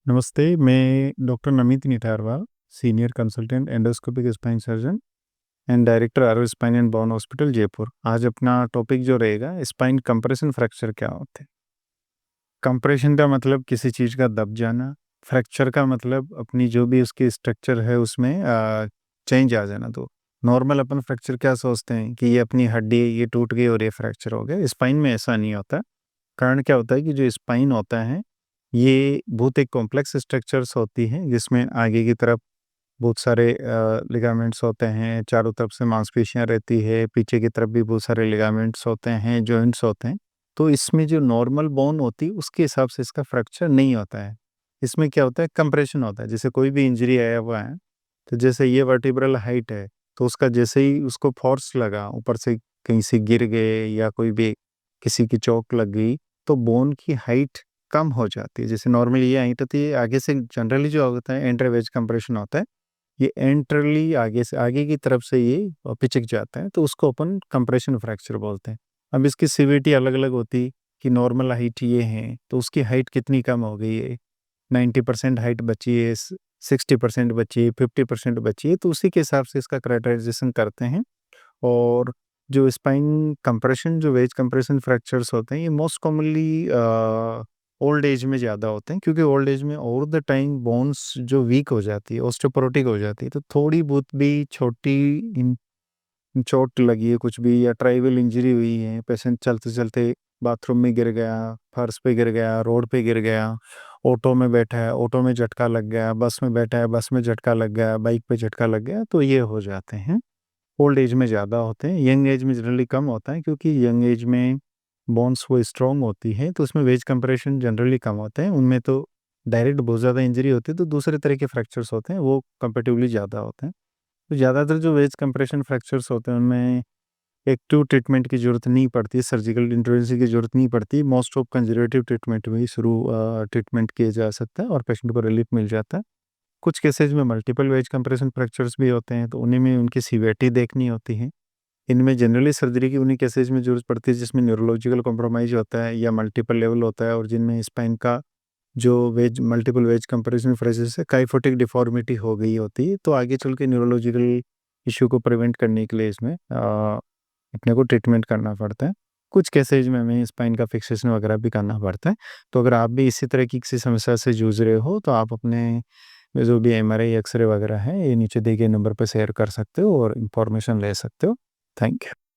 नमस्ते, मैं doctor Namit Nitarwal, senior consultant endoscopic spine surgeon and director Aaro spine and bone hospital Jaipur. आज अपना टॉपिक जो रहेगा स्पाइन कंप्रेशन फ्रैक्चर क्या होते हैं। कंप्रेशन का मतलब किसी चीज़ का दब जाना, फ्रैक्चर का मतलब अपनी जो भी उसकी स्ट्रक्चर है उसमें चेंज आ जाना। तो नॉर्मल अपन फ्रैक्चर क्या सोचते हैं कि ये अपनी हड्डी ये टूट गई और ये फ्रैक्चर हो गया। स्पाइन में ऐसा नहीं होता। कारण क्या होता है कि जो स्पाइन होता है ये बहुत एक कॉम्प्लेक्स स्ट्रक्चर्स होती हैं जिसमें आगे की तरफ बहुत सारे लिगामेंट्स होते हैं, चारों तरफ से मांसपेशियां रहती है, पीछे की तरफ भी बहुत सारे लिगामेंट्स होते हैं, जॉइंट्स होते हैं। तो इसमें जो नॉर्मल बोन होती है उसके हिसाब से इसका फ्रैक्चर नहीं होता है। इसमें क्या होता है, कंप्रेशन होता है। जैसे कोई भी इंजरी आया हुआ है तो जैसे ये वर्टिब्रल हाइट है तो उसका जैसे ही उसको फोर्स लगा, ऊपर से कहीं से गिर गए या कोई भी किसी की चोट लग गई तो बोन की हाइट कम हो जाती है। जैसे नॉर्मली ये हाइट होती है, आगे से जनरली जो होता है एंट्रोवेज कंप्रेशन होता है, ये एंट्रली आगे से आगे की तरफ से ये पिचक जाता है तो उसको अपन कंप्रेशन फ्रैक्चर बोलते हैं। अब इसकी सीवियरिटी अलग अलग होती है कि नॉर्मल हाइट ये है तो उसकी हाइट कितनी कम हो गई है, 90% हाइट बची है, 60% बची है, 50% बची है, तो उसी के हिसाब से इसका क्राइटेराइजेशन करते हैं। और जो स्पाइन कंप्रेशन जो वेज कंप्रेशन फ्रैक्चर्स होते हैं ये मोस्ट कॉमनली ओल्ड एज में ज़्यादा होते हैं, क्योंकि ओल्ड एज में ओवर द टाइम बोन्स जो वीक हो जाती है, ऑस्टियोपोरोटिक हो जाती है, तो थोड़ी बहुत भी छोटी चोट लगी है कुछ भी या ट्राइवल इंजरी हुई है, पेशेंट चलते चलते बाथरूम में गिर गया, फर्श पे गिर गया, रोड पे गिर गया, ऑटो में बैठा है, ऑटो में झटका लग गया, बस में बैठा है, बस में झटका लग गया, बाइक पे झटका लग गया, तो ये हो जाते हैं। ओल्ड एज में ज़्यादा होते हैं, यंग एज में जनरली कम होता है, क्योंकि यंग एज में बोन्स वो स्ट्रॉन्ग होती है तो उसमें वेज कंप्रेशन जनरली कम होते हैं। उनमें तो डायरेक्ट बहुत ज़्यादा इंजरी होती है तो दूसरे तरह के फ्रैक्चर्स होते हैं, वो कंपेटिवली ज़्यादा होते हैं। तो ज़्यादातर जो वेज कंप्रेशन फ्रैक्चर्स होते हैं उनमें एक्टिव ट्रीटमेंट की ज़रूरत नहीं पड़ती, सर्जिकल इंटरवेंशन की ज़रूरत नहीं पड़ती। मोस्ट ऑफ कंजर्वेटिव ट्रीटमेंट में ही शुरू ट्रीटमेंट किया जा सकता है और पेशेंट को रिलीफ मिल जाता है। कुछ केसेज में मल्टीपल वेज कंप्रेशन फ्रैक्चर्स भी होते हैं तो उन्हीं में उनकी सीवियरिटी देखनी होती है। इनमें जनरली सर्जरी की उन्हीं केसेज में ज़रूरत पड़ती है जिसमें न्यूरोलॉजिकल कॉम्प्रोमाइज़ होता है या मल्टीपल लेवल होता है, और जिनमें स्पाइन का जो wedge multiple wedge compression fracture से काइफोटिक डिफॉर्मिटी हो गई होती है, तो आगे चल के न्यूरोलॉजिकल इश्यू को प्रिवेंट करने के लिए इसमें अपने को ट्रीटमेंट करना पड़ता है। कुछ केसेज में हमें स्पाइन का फिक्सेशन वगैरह भी करना पड़ता है। तो अगर आप भी इसी तरह की किसी समस्या से जूझ रहे हो तो आप अपने जो भी एमआरआई एक्सरे वगैरह है ये नीचे दिए गए नंबर पर शेयर कर सकते हो और इन्फॉर्मेशन ले सकते हो। Thank you.